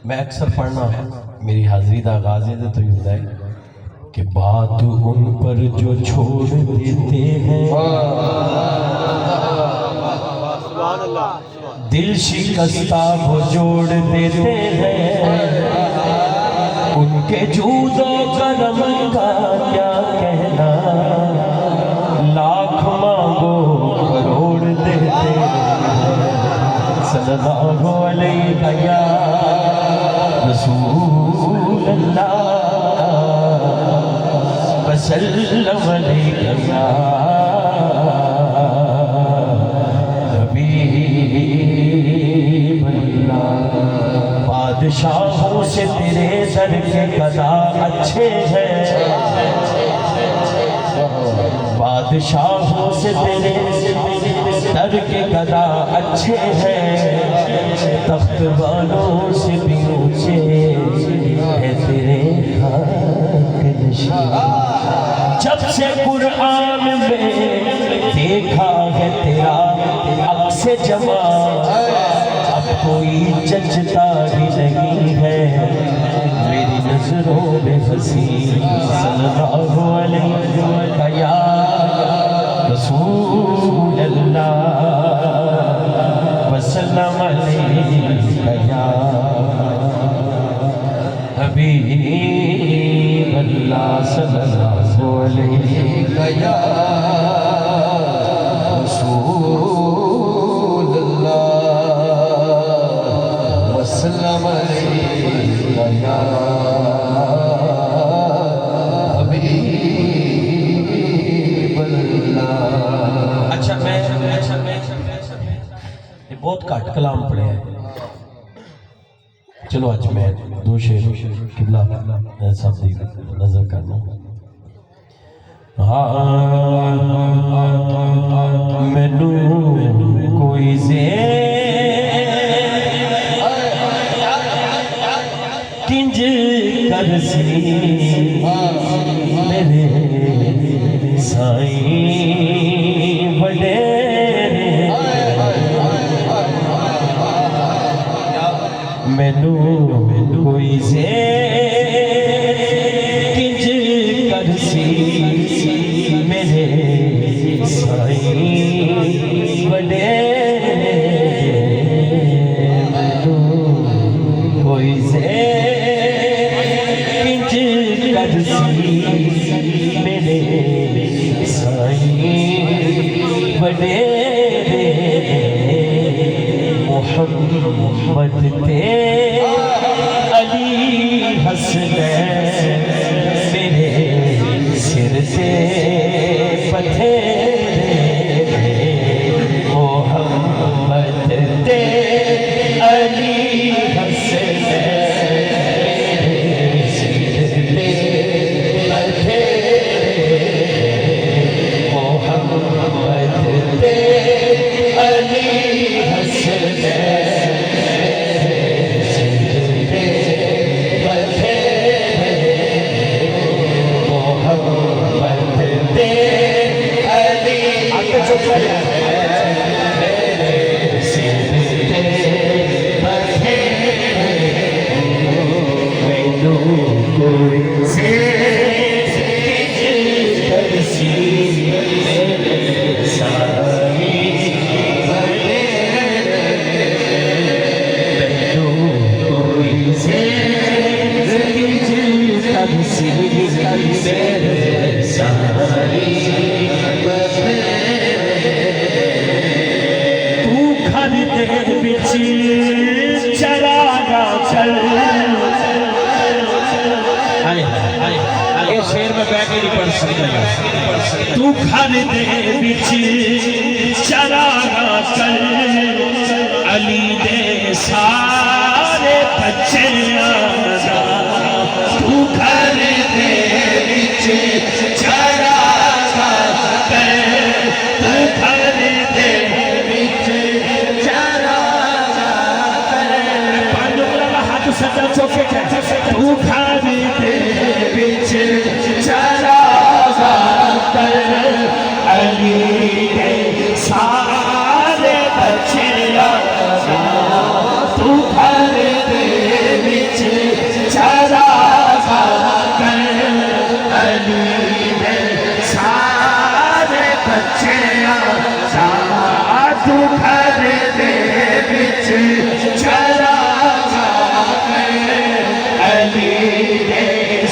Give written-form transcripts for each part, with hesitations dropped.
मैं अक्सर पढ़ना मेरी हाजिरी का आगाज है तो होता है कि बात उन पर जो छोड़ देते हैं दिल शिकस्ता वो जोड़ देते हैं उनके जूदो करम का क्या कहना लाख मांगो करोड़ देते हैं सल्लल्लाहु अलैहि या रसूल अल्लाह वसल्लम अलैका या हबीब अल्लाह। बादशाहों से तेरे दर के गदा अच्छे हैं बादशाहों से तेरे दर के गदा अच्छे हैं तख्त वालों से भी ऊंचे है तेरे खाक नशीं। जब से कुरान में देखा है तेरा अक्से जमा अब कोई जचता ही नहीं है मेरी नजरों में हंसी सल्लल्लाहु अलैहि या रसूल अल्लाह वसल्लम अलैका या हबीब अल्लाह सल्लल्लाहु अलैहि या रसूल अल्लाह वसल्लम अलैका या हबीब अल्लाह। अच्छा मैं बहुत घट कलाम पढ़े हैं चलो अज मैं दो शेर किबला सब दी नजर करना। हाँ मैनू कोई किंज कर सी मेरे साईं बड़े मैनू कोई किंज कर सी मेरे साईं बड़े मैनू कोई किंज कर सी मेरे साईं बड़े मोहम्मद ते अली हसनैन मेरे सिर से पथेरे मोहम्मद ते अली हसनैन मेरे सिर से पथेरे मोहम्मद ते अली हसनैन तू घर दे विच चरागा कर अली दे सारे बच्चियां दा तू घर दे विच चरागा कर तू घर दे विच चरागा कर पांच वाला हाथ सदा चौके तू घर दे विच चरागा कर अली दे सारे बच्चियां तू घर दे विच चरागा कर अली दे सारे बच्चियां तू घर दे विच चरागा कर अली दे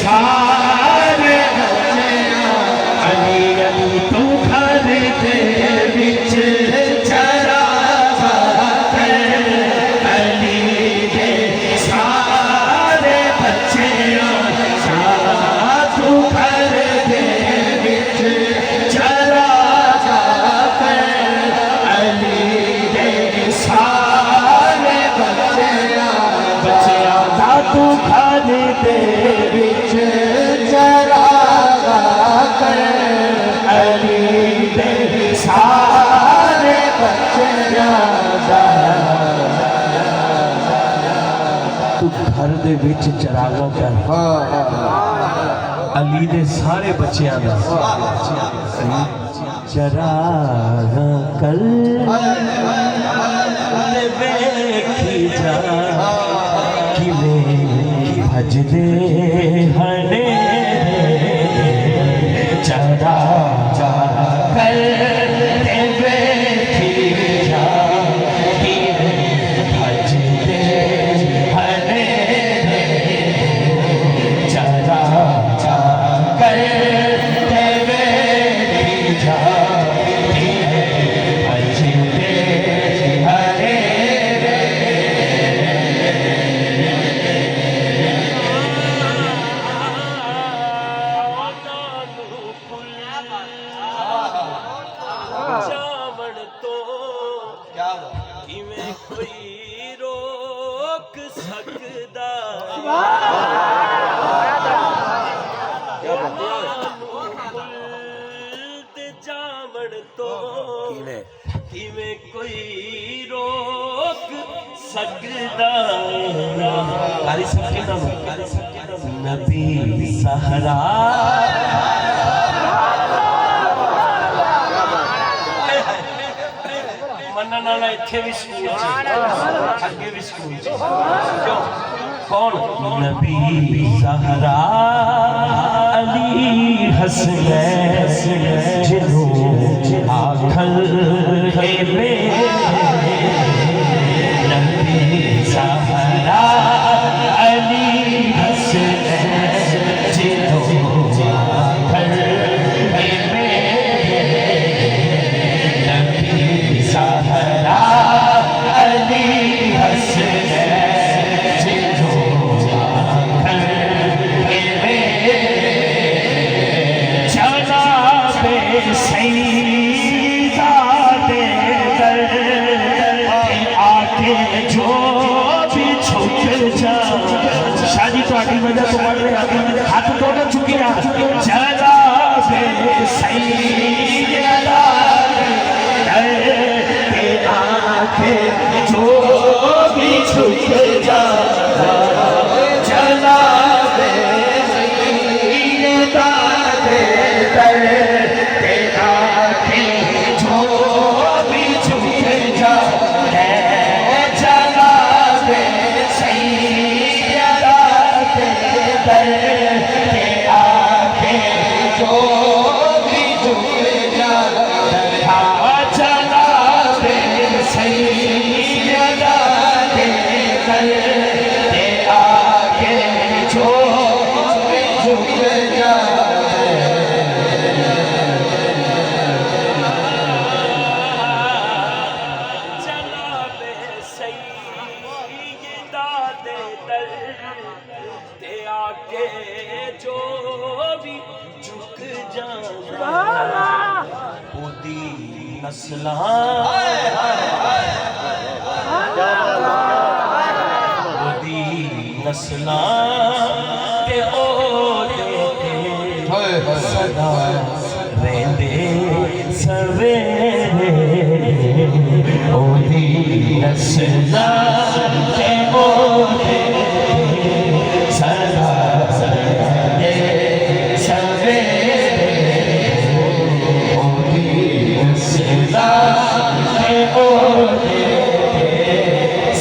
सारे बच्चियां अली अली तू घर दे विच चरागा कर अली दे सारे बच्चियां तू घर दे विच चरागा कर अली दे सारे बच्चियां तू घर दे विच चरागा कर अली दे सारे बच्चियां तू घर दे विच चरागा कर अली दे सारे बच्चियां दा चरागा कर ते वेखी जा किवें भजदे हने चरागा कर ते वेखी जा किवें भजदे हने चरागा कर ते वेखी जा किवें भजदे हने जामन तो किवें कोई रोक सकदा ते जामन तो किवें कोई रोक सकदा कारी सबके नाम नबी सहरा मनना इत्थे भी स्कूल अगे भी स्कूल क्यों कौन नबी सहरा अली हसन जिन्हों आखल है नबी सहरा अली हसन जिन्हों आखल सहरा अली हसन जनाबे सईदा दे दर आके जो भी छुप जा शादी तो आगे वजह तो बढ़ रहे हाथ दोनों चुकी जनाबे सईदा आके जो भी छुप जा जनाबे सईदा दे दर ते आके जो भी छुप जा जनाबे सईदा दे दर ते आके जो भी छुप जा सईदा दे कर नस्लां ओदी नस्लां ते ओदे सदा रहंदे सवेरे ओदी नस्लां ते ओदे सदा रहंदे सवेरे ओदी नस्लां ते ओदे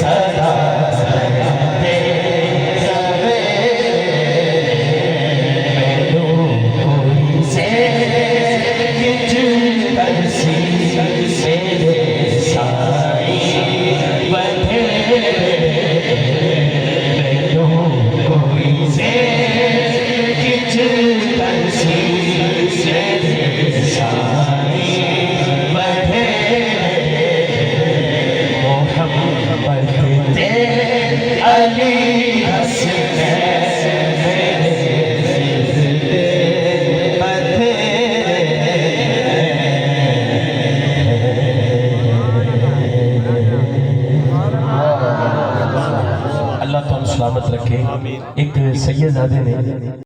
सदा रहंदे अल्लाह तुम सलामत रखे। एक सैयदजादे ने